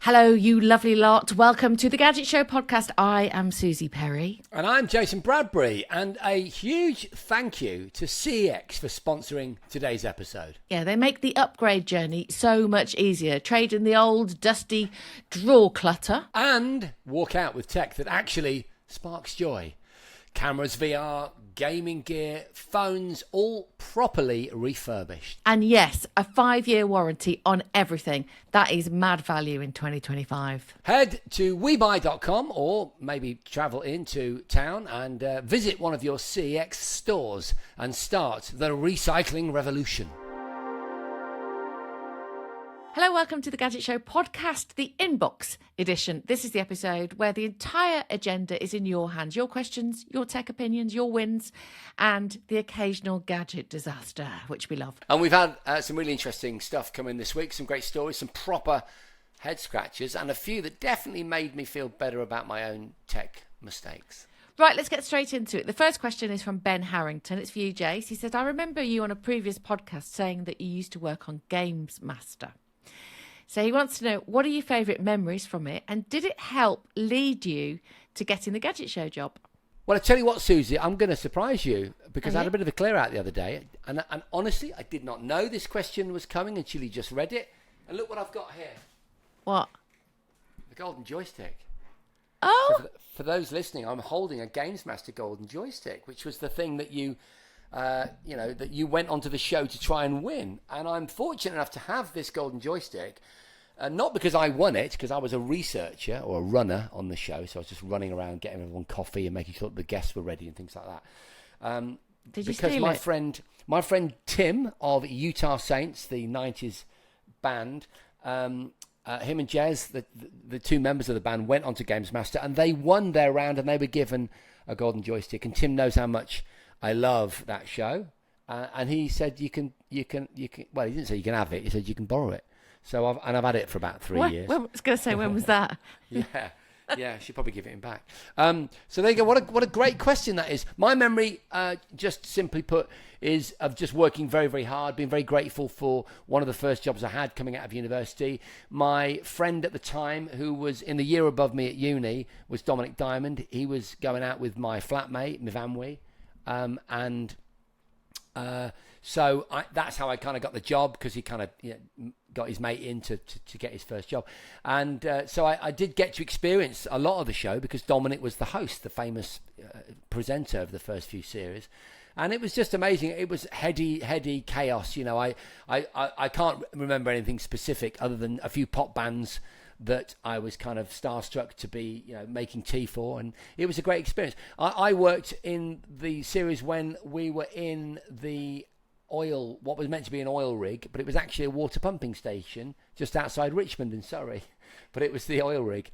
Hello, you lovely lot. Welcome to the Gadget Show podcast. I am Suzi Perry. And I'm Jason Bradbury. And a huge thank you to CEX for sponsoring today's episode. Yeah, they make the upgrade journey so much easier. Trade in the old, dusty drawer clutter. And walk out with tech that actually sparks joy. Cameras, VR, gaming gear, phones, all properly refurbished. And yes, a 5-year warranty on everything. That is mad value in 2025. Head to webuy.com or maybe travel into town and visit one of your CEX stores and start the recycling revolution. Hello, welcome to the Gadget Show podcast, the inbox edition. This is the episode where the entire agenda is in your hands. Your questions, your tech opinions, your wins, and the occasional gadget disaster, which we love. And we've had some really interesting stuff come in this week, some great stories, some proper head scratchers, and a few that definitely made me feel better about my own tech mistakes. Right, let's get straight into it. The first question is from Ben Harrington. It's for you, Jace. He says, I remember you on a previous podcast saying that you used to work on GamesMaster. So he wants to know, what are your favourite memories from it? And did it help lead you to getting the Gadget Show job? Well, I tell you what, Suzi, I'm going to surprise you because I had a bit of a clear out the other day. And honestly, I did not know this question was coming until you just read it. And look what I've got here. What? The golden joystick. Oh! So for those listening, I'm holding a GamesMaster golden joystick, which was the thing that that you went onto the show to try and win. And I'm fortunate enough to have this golden joystick. Not because I won it, because I was a researcher or a runner on the show, so I was just running around getting everyone coffee and making sure that the guests were ready and things like that. Did you because steal it? my friend Tim of Utah Saints, the 90s band, him and Jez, the two members of the band, went onto GamesMaster and they won their round and they were given a golden joystick. And Tim knows how much I love that show, and he said you can. Well, he didn't say you can have it. He said you can borrow it. So I've had it for about 3 years. I was going to say, when was that? Yeah, I should probably give it him back. So there you go. What a great question that is. My memory, just simply put, is of just working very, very hard, being very grateful for one of the first jobs I had coming out of university. My friend at the time, who was in the year above me at uni, was Dominic Diamond. He was going out with my flatmate, Mivanwi, so that's how I kind of got the job, because he kind of got his mate in to get his first job. And so I did get to experience a lot of the show because Dominic was the host, the famous presenter of the first few series. And it was just amazing. It was heady chaos. I can't remember anything specific other than a few pop bands that I was kind of starstruck to be, making tea for, and it was a great experience. I worked in the series when we were in the what was meant to be an oil rig, but it was actually a water pumping station just outside Richmond in Surrey. But it was the oil rig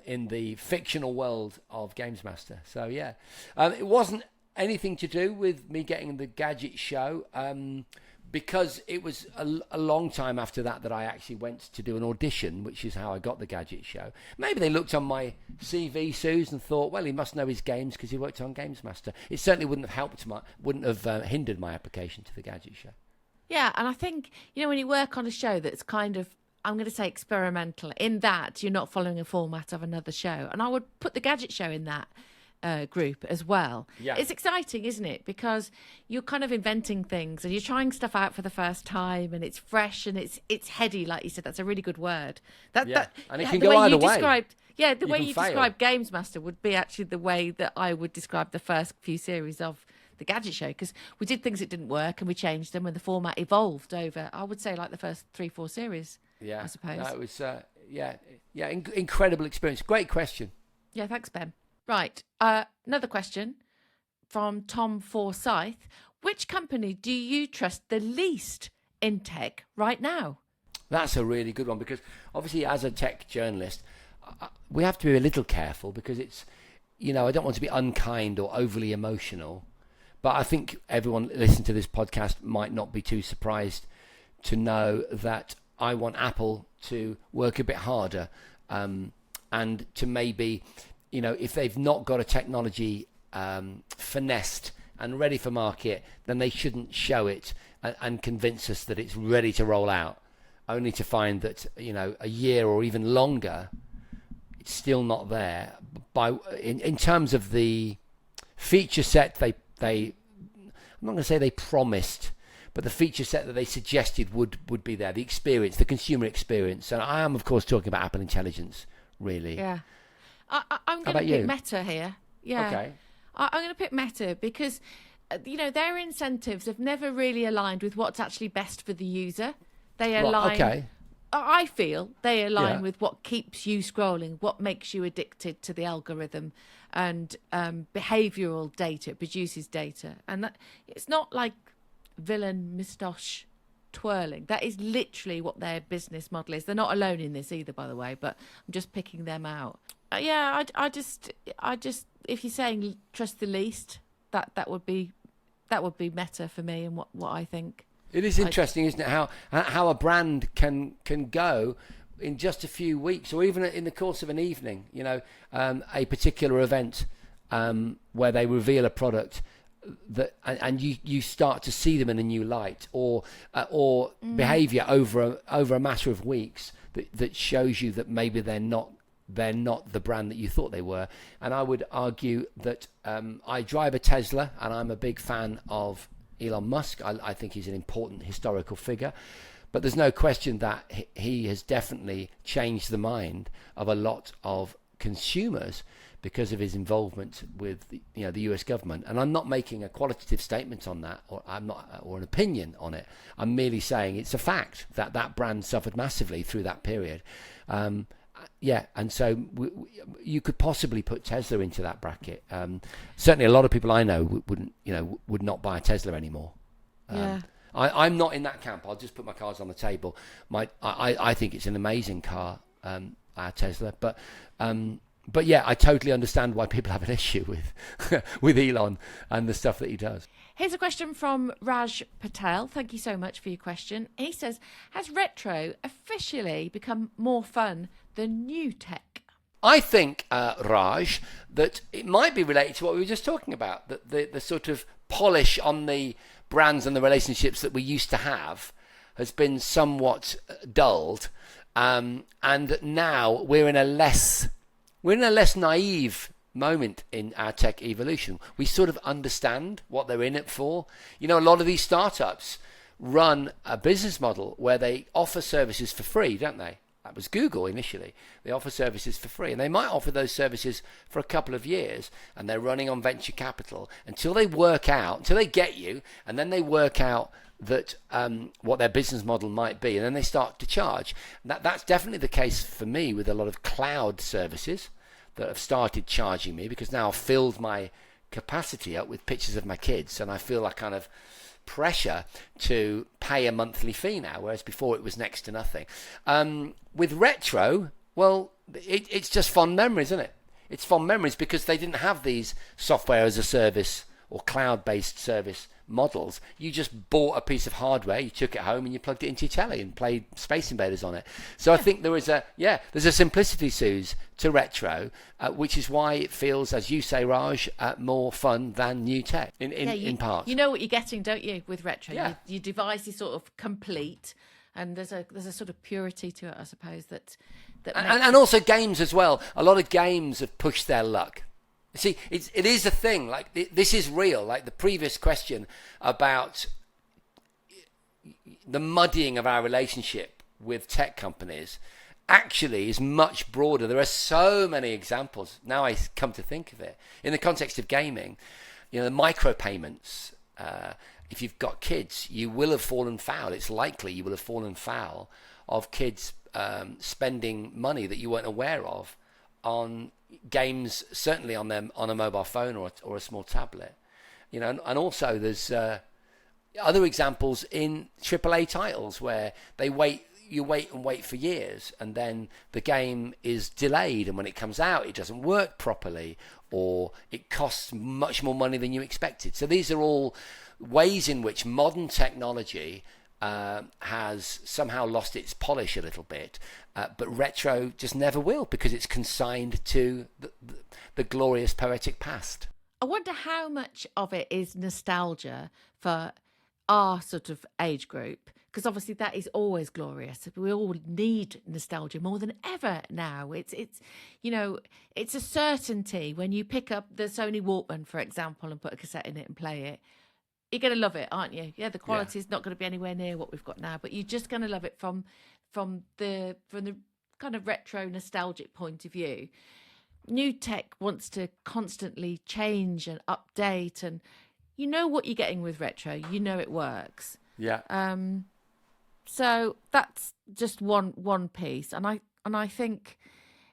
in the fictional world of GamesMaster. So yeah, it wasn't anything to do with me getting the Gadget Show. Because it was a long time after that I actually went to do an audition, which is how I got the Gadget Show. Maybe they looked on my CV, Suze, and thought, well, he must know his games because he worked on GamesMaster. It certainly wouldn't have hindered my application to the Gadget Show. Yeah, and I think, when you work on a show that's kind of, I'm going to say experimental, in that you're not following a format of another show. And I would put the Gadget Show in that group as well. Yeah. It's exciting, isn't it? Because you're kind of inventing things and you're trying stuff out for the first time, and it's fresh and it's heady, like you said. That's a really good word. And it can go either way. The way you described GamesMaster would be actually the way that I would describe the first few series of the Gadget Show, because we did things that didn't work and we changed them, and the format evolved over, I would say, like the first 3-4 series. I suppose. No, it was incredible experience. Great question. Yeah, thanks, Ben. Right, another question from Tom Forsyth. Which company do you trust the least in tech right now? That's a really good one, because obviously as a tech journalist, we have to be a little careful, because it's, I don't want to be unkind or overly emotional, but I think everyone listening to this podcast might not be too surprised to know that I want Apple to work a bit harder and to maybe, if they've not got a technology finessed and ready for market, then they shouldn't show it and convince us that it's ready to roll out. only to find that, a year or even longer, it's still not there. In terms of the feature set, I'm not going to say they promised, but the feature set that they suggested would be there. The experience, the consumer experience. And I am, of course, talking about Apple Intelligence, really. Yeah. I'm going to pick Meta here. Yeah. Okay. I'm going to pick Meta because, their incentives have never really aligned with what's actually best for the user. They align. Okay. I feel they align with what keeps you scrolling, what makes you addicted to the algorithm, and behavioural data. It produces data, and it's not like villain moustache twirling. That is literally what their business model is. They're not alone in this either, by the way. But I'm just picking them out. I just, if you're saying trust the least, that would be Meta for me, and what I think. It is interesting, isn't it? How a brand can go in just a few weeks, or even in the course of an evening. A particular event where they reveal a product that, and you start to see them in a new light, or behaviour over a matter of weeks that shows you that maybe they're not the brand that you thought they were. And I would argue that I drive a Tesla, and I'm a big fan of Elon Musk. I think he's an important historical figure, but there's no question that he has definitely changed the mind of a lot of consumers because of his involvement with the US government. And I'm not making a qualitative statement on that, or an opinion on it. I'm merely saying it's a fact that brand suffered massively through that period. And so you could possibly put Tesla into that bracket. Certainly, a lot of people I know would not buy a Tesla anymore. I'm not in that camp. I'll just put my cards on the table. I think it's an amazing car, our Tesla. But yeah, I totally understand why people have an issue with Elon and the stuff that he does. Here's a question from Raj Patel. Thank you so much for your question. He says, has retro officially become more fun than new tech? I think, Raj, that it might be related to what we were just talking about, that the sort of polish on the brands and the relationships that we used to have has been somewhat dulled, and that now we're in a less naive moment in our tech evolution. We sort of understand what they're in it for. A lot of these startups run a business model where they offer services for free, don't they? That was Google initially. They offer services for free, and they might offer those services for a couple of years, and they're running on venture capital until they get you, and then they work out that what their business model might be, and then they start to charge. That's definitely the case for me with a lot of cloud services that have started charging me, because now I've filled my capacity up with pictures of my kids, and I feel a kind of pressure to pay a monthly fee now, whereas before it was next to nothing. With retro, well, it's just fond memories, isn't it? It's fond memories because they didn't have these software as a service or cloud-based service models. You just bought a piece of hardware, you took it home and you plugged it into your telly and played Space Invaders on it. So I think there's a simplicity, Suze, to retro, which is why it feels, as you say, Raj, more fun than new tech in part. You know what you're getting, don't you, with retro? Yeah. Your device is sort of complete, and there's a sort of purity to it, I suppose, and also games as well. A lot of games have pushed their luck. See, it is a thing. Like, this is real. Like the previous question about the muddying of our relationship with tech companies actually is much broader. There are so many examples. Now I come to think of it. In the context of gaming, the micropayments. If you've got kids, you will have fallen foul. It's likely you will have fallen foul of kids spending money that you weren't aware of on games, certainly on a mobile phone or a small tablet, and also there's other examples in AAA titles where you wait for years, and then the game is delayed, and when it comes out it doesn't work properly, or it costs much more money than you expected. So these are all ways in which modern technology has somehow lost its polish a little bit, but retro just never will, because it's consigned to the glorious poetic past. I wonder how much of it is nostalgia for our sort of age group because obviously that is always glorious. We all need nostalgia more than ever now. It's it's a certainty when you pick up the Sony Walkman, for example, and put a cassette in it and play it. You're going to love it, aren't you? Yeah, the quality is not going to be anywhere near what we've got now, but you're just going to love it from the kind of retro nostalgic point of view. New tech wants to constantly change and update, and you know what you're getting with retro. You know it works. Yeah. So that's just one piece, and I think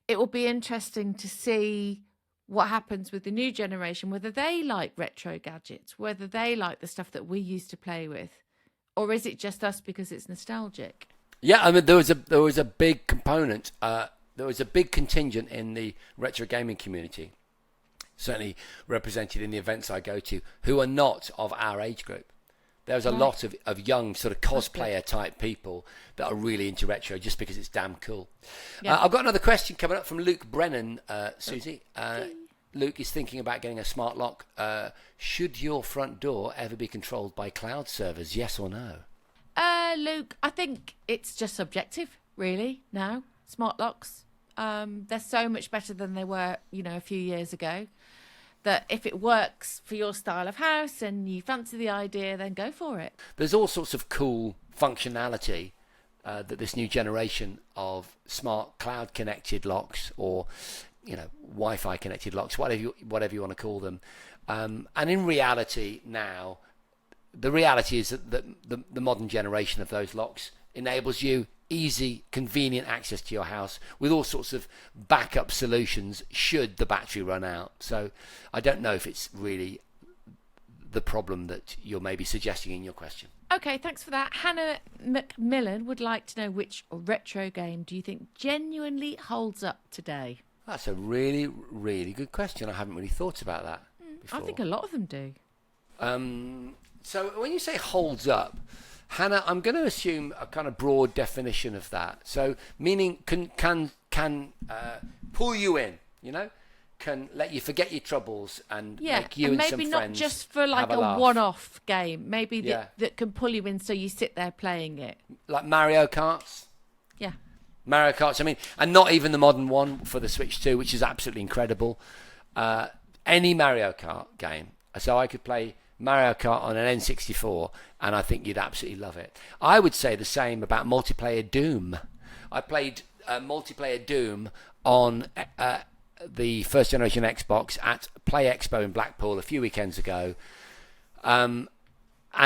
it will be interesting to see what happens with the new generation, whether they like retro gadgets, whether they like the stuff that we used to play with, or is it just us because it's nostalgic? Yeah, I mean, there was a big component. There was a big contingent in the retro gaming community, certainly represented in the events I go to, who are not of our age group. There's a lot of young sort of cosplayer type people that are really into retro just because it's damn cool. Yeah. I've got another question coming up from Luke Brennan, Susie. Luke is thinking about getting a smart lock. Should your front door ever be controlled by cloud servers, yes or no? Luke, I think it's just subjective, really, now. Smart locks. They're so much better than they were, a few years ago. That if it works for your style of house and you fancy the idea, then go for it. There's all sorts of cool functionality that this new generation of smart cloud connected locks, or Wi-Fi connected locks, whatever you want to call them. And in reality now, the reality is that the modern generation of those locks enables you easy, convenient access to your house with all sorts of backup solutions should the battery run out. So I don't know if it's really the problem that you're maybe suggesting in your question. Okay, thanks for that. Hannah McMillan would like to know, which retro game do you think genuinely holds up today? That's a really, really good question. I haven't really thought about that before. I think a lot of them do. So when you say holds up, Hannah, I'm going to assume a kind of broad definition of that. So meaning can pull you in, can let you forget your troubles and make you and some friends maybe not just for like a one-off game. Maybe that can pull you in so you sit there playing it. Like Mario Karts? Yeah. Mario Karts, I mean, and not even the modern one for the Switch 2, which is absolutely incredible. Any Mario Kart game. So I could play Mario Kart on an N64, and I think you'd absolutely love it. I would say the same about multiplayer Doom. I played multiplayer Doom on the first generation Xbox at Play Expo in Blackpool a few weekends ago. And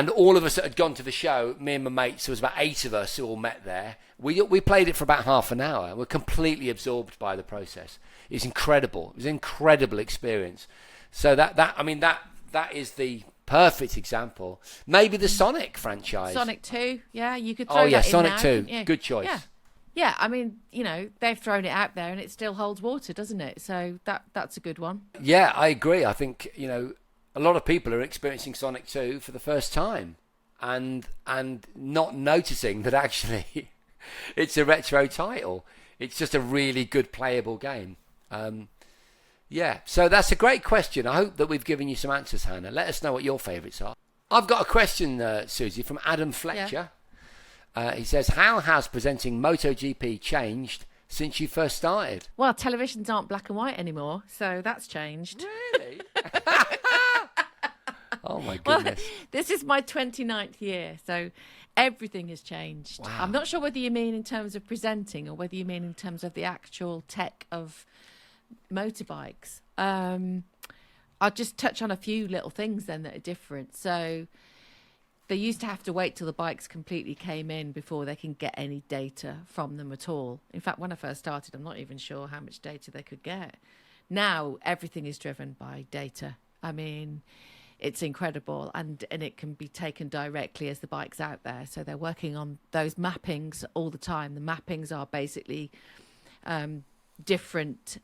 all of us that had gone to the show, me and my mates, there was about 8 of us who all met there. We played it for about half an hour. We're completely absorbed by the process. It's incredible. It was an incredible experience. So that is the perfect example. Maybe the Sonic franchise. Sonic 2, yeah, you could throw that in Sonic now, 2, yeah. good choice. Yeah, I mean, they've thrown it out there and it still holds water, doesn't it? So that's a good one. Yeah, I agree. I think, a lot of people are experiencing Sonic 2 for the first time and not noticing that actually it's a retro title. It's just a really good playable game. Yeah, so that's a great question. I hope that we've given you some answers, Hannah. Let us know what your favourites are. I've got a question, Susie, from Adam Fletcher. Yeah. He says, how has presenting MotoGP changed since you first started? Well, televisions aren't black and white anymore, so that's changed. Really? Oh, my goodness. Well, this is my 29th year, so everything has changed. Wow. I'm not sure whether you mean in terms of presenting or whether you mean in terms of the actual tech of motorbikes. I'll just touch on a few little things then that are different. So they used to have to wait till the bikes completely came in before they can get any data from them at all. In fact, when I first started, I'm not even sure how much data they could get. Now everything is driven by data. I mean, it's incredible, and it can be taken directly as the bike's out there. So they're working on those mappings all the time. The mappings are basically different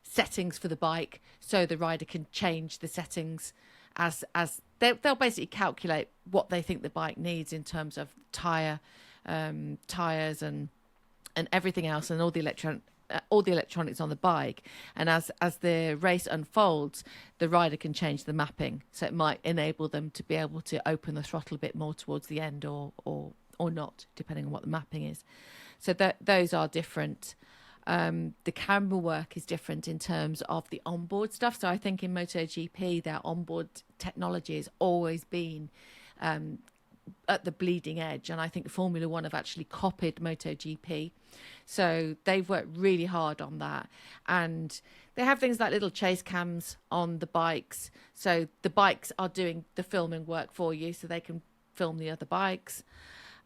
settings for the bike, so the rider can change the settings as they'll basically calculate what they think the bike needs in terms of tires and everything else, and all the all the electronics on the bike, and as the race unfolds, the rider can change the mapping, so it might enable them to be able to open the throttle a bit more towards the end, or not, depending on what the mapping is. So those are different. The camera work is different in terms of the onboard stuff. So I think in MotoGP, their onboard technology has always been at the bleeding edge, and I think Formula One have actually copied MotoGP. So they've worked really hard on that, and they have things like little chase cams on the bikes. So the bikes are doing the filming work for you, so they can film the other bikes.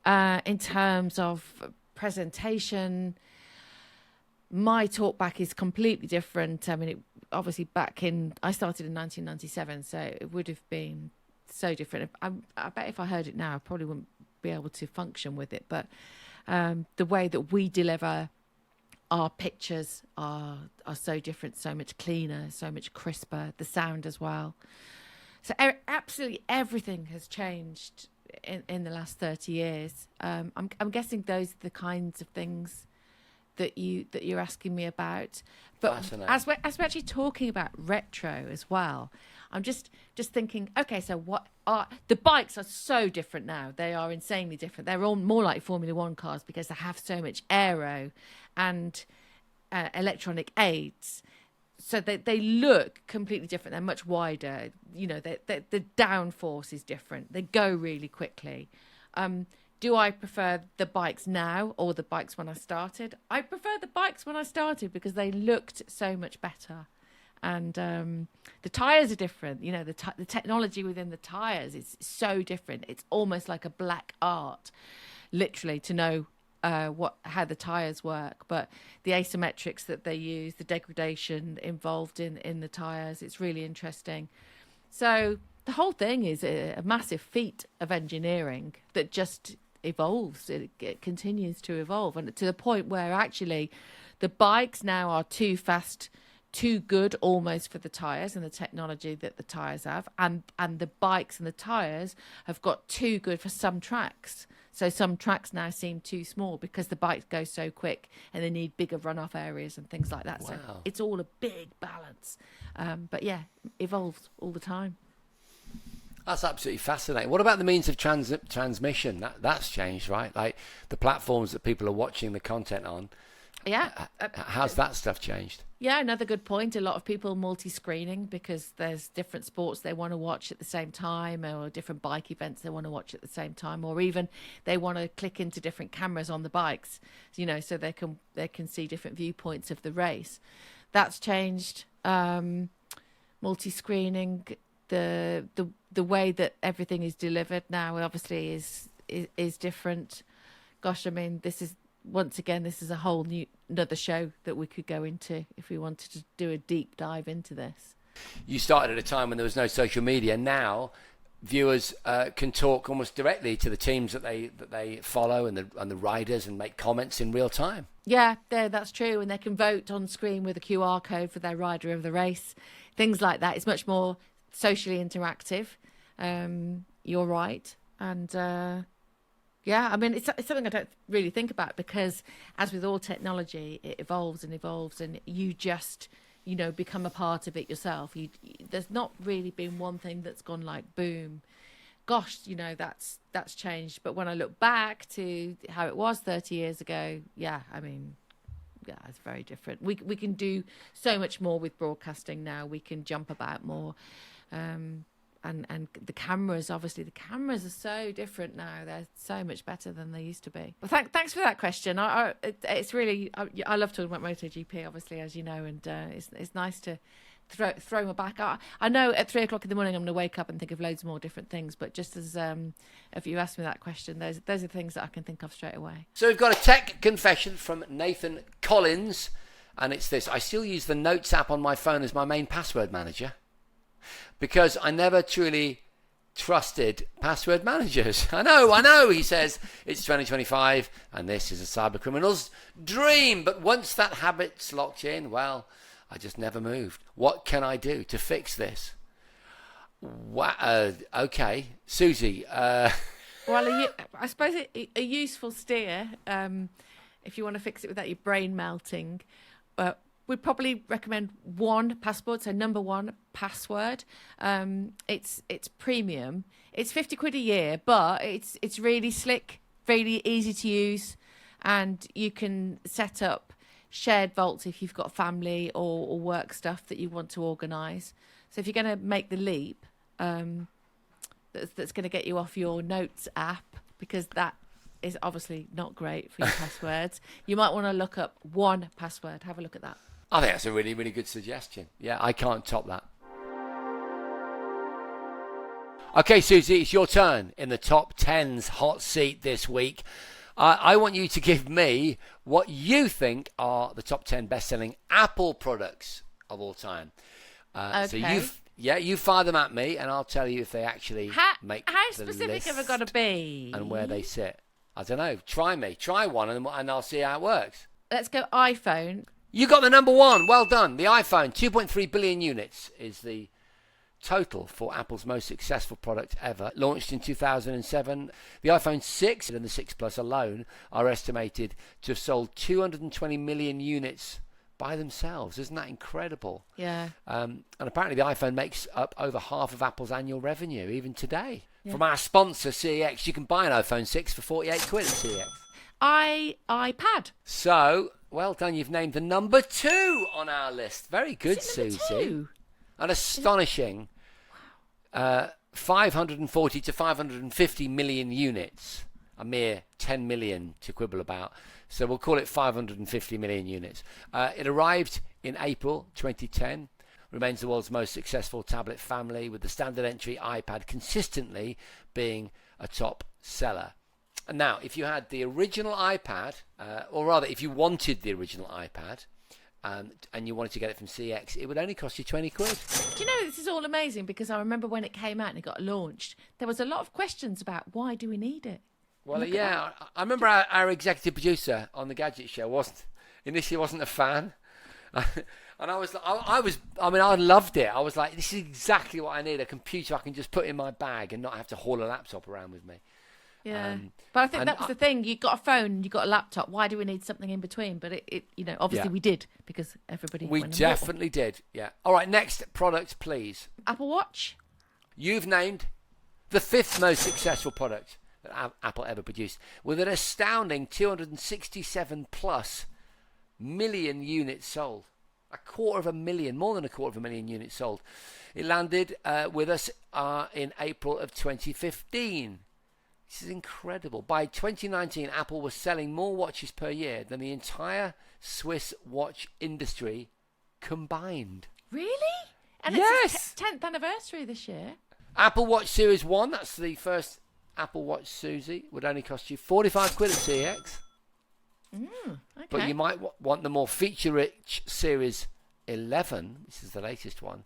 In terms of presentation, my talkback is completely different. I mean, obviously I started in 1997, so it would have been so different. I bet if I heard it now, I probably wouldn't be able to function with it. But the way that we deliver our pictures are so different, so much cleaner, so much crisper. The sound as well. So absolutely everything has changed in the last 30 years. I'm guessing those are the kinds of things that you're asking me about. But as we're actually talking about retro as well, I'm just thinking, okay, so what are the bikes are so different now. They are insanely different. They're all more like Formula One cars because they have so much aero and electronic aids. So they look completely different. They're much wider. You know, the downforce is different. They go really quickly. Do I prefer the bikes now or the bikes when I started? I prefer the bikes when I started because they looked so much better. And the tyres are different. You know, the technology within the tyres is so different. It's almost like a black art, literally, to know how the tyres work. But the asymmetrics that they use, the degradation involved in the tyres, it's really interesting. So the whole thing is a massive feat of engineering that just evolves. It continues to evolve, and to the point where actually the bikes now are too fast, too good almost for the tyres and the technology that the tyres have, and the bikes and the tyres have got too good for some tracks. So some tracks now seem too small because the bikes go so quick and they need bigger runoff areas and things like that. Wow. So it's all a big balance. But yeah, evolves all the time. That's absolutely fascinating. What about the means of transmission? That's changed, right? Like the platforms that people are watching the content on. Yeah. How's that stuff changed? Yeah, another good point. A lot of people multi-screening because there's different sports they want to watch at the same time, or different bike events they want to watch at the same time, or even they want to click into different cameras on the bikes, you know, so they can see different viewpoints of the race. That's changed. Multi-screening, the way that everything is delivered now obviously is different. Gosh, I mean, this is a whole another show that we could go into if we wanted to do a deep dive into this. You started at a time when there was no social media. Now viewers can talk almost directly to the teams that they follow and the riders, and make comments in real time. Yeah, that's true, and they can vote on screen with a QR code for their rider of the race, things like that. It's much more socially interactive. You're right, and. Yeah, I mean, it's something I don't really think about because, as with all technology, it evolves and evolves, and you just, become a part of it yourself. There's not really been one thing that's gone like boom. Gosh, that's changed. But when I look back to how it was 30 years ago, yeah, I mean, yeah, it's very different. We can do so much more with broadcasting now. We can jump about more. And the cameras, obviously, the cameras are so different now. They're so much better than they used to be. Well, thanks for that question. It's really, I love talking about MotoGP, obviously, as you know, and it's nice to throw my back. I know at 3:00 in the morning I'm going to wake up and think of loads more different things, but just as if you ask me that question, those are things that I can think of straight away. So we've got a tech confession from Nathan Collins, and it's this: I still use the Notes app on my phone as my main password manager, because I never truly trusted password managers. I know, he says, it's 2025 and this is a cyber criminal's dream. But once that habit's locked in, well, I just never moved. What can I do to fix this? Okay, Suzi. Well, I suppose a useful steer, if you want to fix it without your brain melting, we'd probably recommend one passport, so number one password. It's premium. It's 50 quid a year, but it's really slick, really easy to use, and you can set up shared vaults if you've got family or work stuff that you want to organise. So if you're going to make the leap, that's going to get you off your Notes app, because that is obviously not great for your passwords. You might want to look up one password. Have a look at that. I think that's a really, really good suggestion. Yeah, I can't top that. Okay, Suzi, it's your turn in the top 10's hot seat this week. I want you to give me what you think are the top 10 best-selling Apple products of all time. Okay. So you fire them at me, and I'll tell you if they actually make How the specific list have I got to be? and where they sit. I don't know. Try one, and I'll see how it works. Let's go iPhone. You got the number one. Well done. The iPhone, 2.3 billion units is the total for Apple's most successful product ever. Launched in 2007, the iPhone 6 and the 6 Plus alone are estimated to have sold 220 million units by themselves. Isn't that incredible? Yeah. And apparently the iPhone makes up over half of Apple's annual revenue, even today. Yeah. From our sponsor, CEX, you can buy an iPhone 6 for 48 quid at CEX. iPad. So, well done. You've named the number 2 on our list. Very good, Number Suzi. 2? An astonishing 540 to 550 million units. A mere 10 million to quibble about. So we'll call it 550 million units. It arrived in April 2010. Remains the world's most successful tablet family, with the standard entry iPad consistently being a top seller. And now, if you had the original iPad, or rather, if you wanted the original iPad, and you wanted to get it from CX, it would only cost you 20 quid. Do you know, this is all amazing, because I remember when it came out and it got launched, there was a lot of questions about why do we need it? Well, yeah, I remember our executive producer on the Gadget show initially wasn't a fan. And I loved it. I was like, this is exactly what I need, a computer I can just put in my bag and not have to haul a laptop around with me. Yeah, but I think that was the thing. You got a phone, you got a laptop. Why do we need something in between? But it obviously we did, because everybody. We definitely did. Yeah. All right. Next product, please. Apple Watch. You've named the 5th most successful product that Apple ever produced, with an astounding 267 plus million units sold. More than a quarter of a million units sold. It landed with us in April of 2015. This is incredible. By 2019, Apple was selling more watches per year than the entire Swiss watch industry combined. Really? And yes! It's its 10th anniversary this year. Apple Watch Series 1, that's the first Apple Watch, Suzi, would only cost you 45 quid at CX. Okay. But you might want the more feature-rich Series 11, this is the latest one,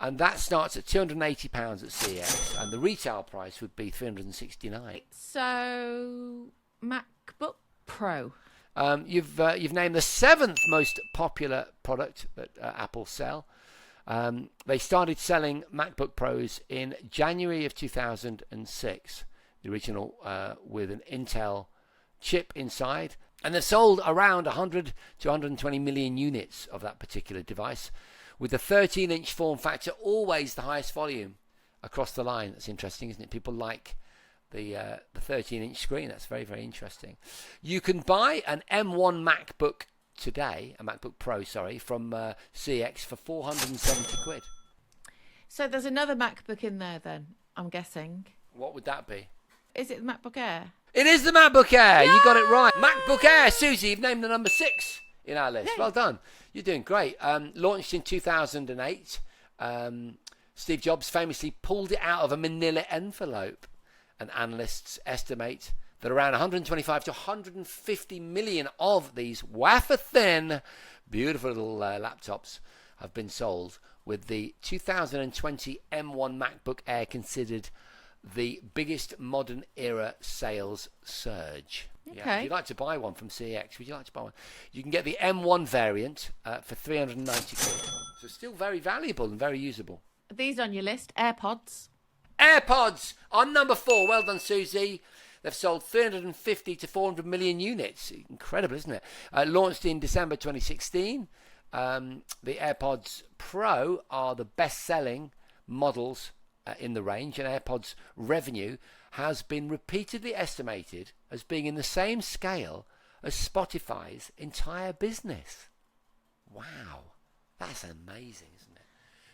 and that starts at £280 at CX, and the retail price would be £369. So, MacBook Pro. You've named the 7th most popular product that Apple sell. They started selling MacBook Pros in January of 2006, the original with an Intel chip inside. And they've sold around 100 to 120 million units of that particular device, with the 13-inch form factor always the highest volume across the line. That's interesting, isn't it? People like the 13-inch screen. That's very, very interesting. You can buy an M1 MacBook today, a MacBook Pro, from CX for 470 quid. So there's another MacBook in there then, I'm guessing. What would that be? Is it the MacBook Air? It is the MacBook Air. Yay! You got it right. MacBook Air. Suzi, you've named the number 6 in our list. Yay. Well done. You're doing great. Launched in 2008. Steve Jobs famously pulled it out of a manila envelope. And analysts estimate that around 125 to 150 million of these wafer-thin, beautiful little laptops have been sold, with the 2020 M1 MacBook Air considered the biggest modern era sales surge. Okay. Yeah. If you'd like to buy one from CX, would you like to buy one? You can get the M1 variant for 390 quid. So still very valuable and very usable. Are these on your list? AirPods. AirPods on number 4. Well done, Suzi. They've sold 350 to 400 million units. Incredible, isn't it? Launched in December 2016. The AirPods Pro are the best-selling models in the range, and AirPods revenue has been repeatedly estimated as being in the same scale as Spotify's entire business. Wow, that's amazing, isn't it?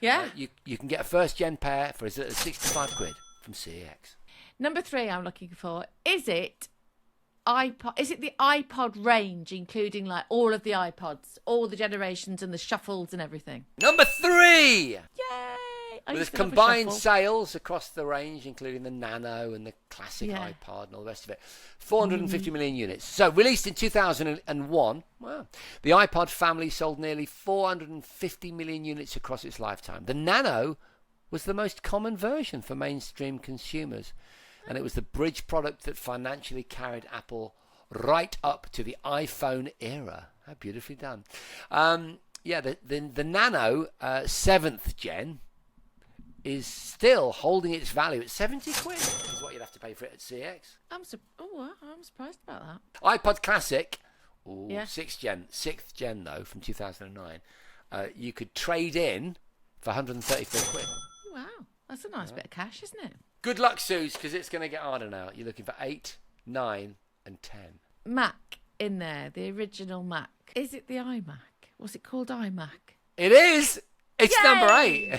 Yeah. You can get a first-gen pair for as little as 65 quid from CEX. Number 3 I'm looking for, is it iPod? Is it the iPod range, including like all of the iPods, all the generations and the shuffles and everything? Number 3! Yay! I With used to love a combined shuffle. sales across the range, including the Nano and the classic iPod and all the rest of it, 450 million units. So, released in 2001, wow, the iPod family sold nearly 450 million units across its lifetime. The Nano was the most common version for mainstream consumers, and it was the bridge product that financially carried Apple right up to the iPhone era. How beautifully done. The Nano 7th gen is still holding its value at 70 quid. Is what you'd have to pay for it at CX. I'm surprised about that. iPod Classic, 6th gen though, from 2009. You could trade in for 134 quid. Wow, that's a nice bit of cash, isn't it? Good luck, Suze, because it's going to get harder now. You're looking for 8, 9 and 10. Mac in there, the original Mac. Is it the iMac? Was it called iMac? It is! It's Yay! number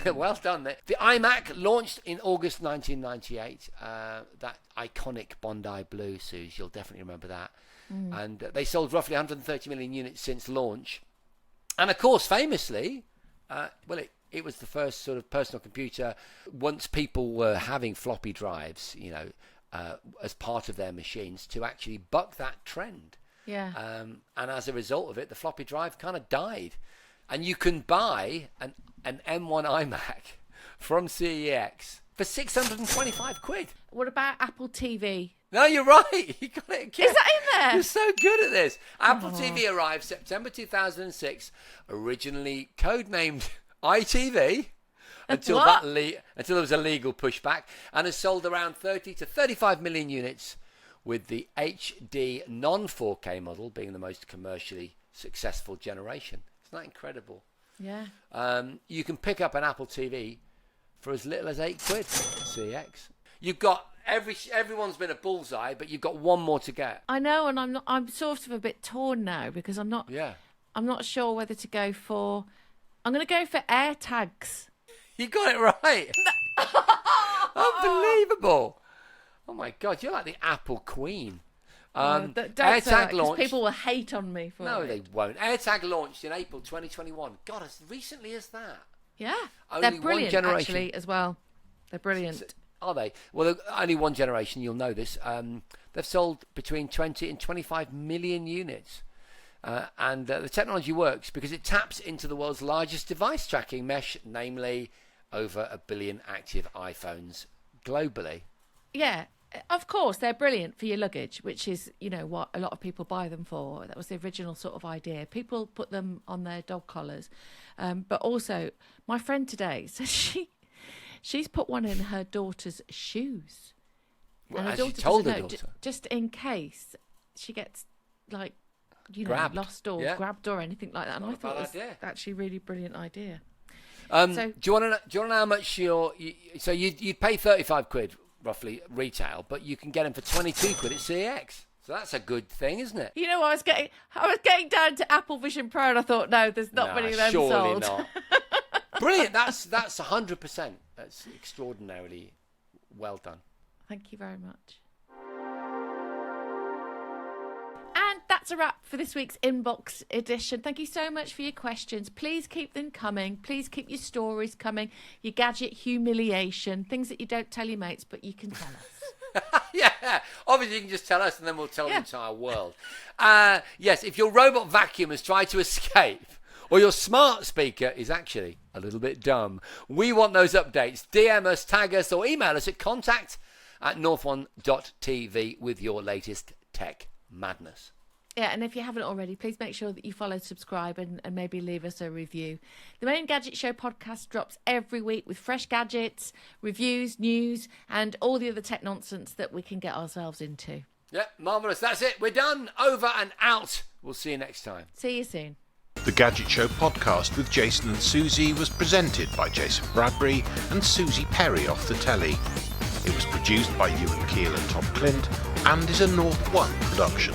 8. Well done. The iMac launched in August 1998. That iconic Bondi blue, Suze, you'll definitely remember that. And they sold roughly 130 million units since launch. And of course, famously, it was the first sort of personal computer once people were having floppy drives, as part of their machines, to actually buck that trend. Yeah. And as a result of it, the floppy drive kind of died. And you can buy an M1 iMac from CEX for 625 quid. What about Apple TV? No, you're right. You got it again. Is that in there? You're so good at this. Apple TV arrived September 2006, originally codenamed iTV, until there was a legal pushback, and has sold around 30 to 35 million units, with the HD non-4K model being the most commercially successful generation. Isn't that incredible? Yeah. You can pick up an Apple TV for as little as 8 quid at CX. You've got everyone's been a bullseye, but you've got one more to get. I know, and I'm sort of a bit torn now because I'm not sure whether to go for. I'm going to go for AirTags. You got it right. Unbelievable. Oh my God, you're like the Apple Queen. Don't say AirTag that, 'cause launched. people will hate on me for No, it. they won't. AirTag launched in April 2021. God, as recently as that. Yeah, Only they're one brilliant generation. actually as well. They're brilliant. Are they? Well, only one generation. You'll know this. They've sold between 20 and 25 million units. And the technology works because it taps into the world's largest device tracking mesh, namely over 1 billion active iPhones globally. Yeah, of course, they're brilliant for your luggage, which is, what a lot of people buy them for. That was the original sort of idea. People put them on their dog collars. But also, my friend today says she's put one in her daughter's shoes. Well, and as her she daughter told doesn't her know, daughter. just in case she gets, Grabbed. lost or grabbed or anything like that. And Not I a thought bad it was idea. actually a really brilliant idea. Do you want to know how much you'd pay 35 quid roughly retail, but you can get them for 22 quid at CX. So that's a good thing, isn't it? I was getting down to Apple Vision Pro, and I thought, no, there's not many of them surely sold. Not. Brilliant. That's 100%. That's extraordinarily well done. Thank you very much. And that's a wrap for this week's Inbox edition. Thank you so much for your questions. Please keep them coming. Please keep your stories coming. Your gadget humiliation, things that you don't tell your mates, but you can tell us. Yeah, obviously you can just tell us and then we'll tell the entire world. Yes, if your robot vacuum has tried to escape or your smart speaker is actually a little bit dumb, we want those updates. DM us, tag us or email us at contact@northone.tv with your latest tech madness. Yeah, and if you haven't already, please make sure that you follow, subscribe, and maybe leave us a review. The Main Gadget Show podcast drops every week with fresh gadgets, reviews, news, and all the other tech nonsense that we can get ourselves into. Yeah, marvellous. That's it. We're done. Over and out. We'll see you next time. See you soon. The Gadget Show podcast with Jason and Suzi was presented by Jason Bradbury and Suzi Perry off the telly. It was produced by Ewan Keel and Tom Clint and is a North One production.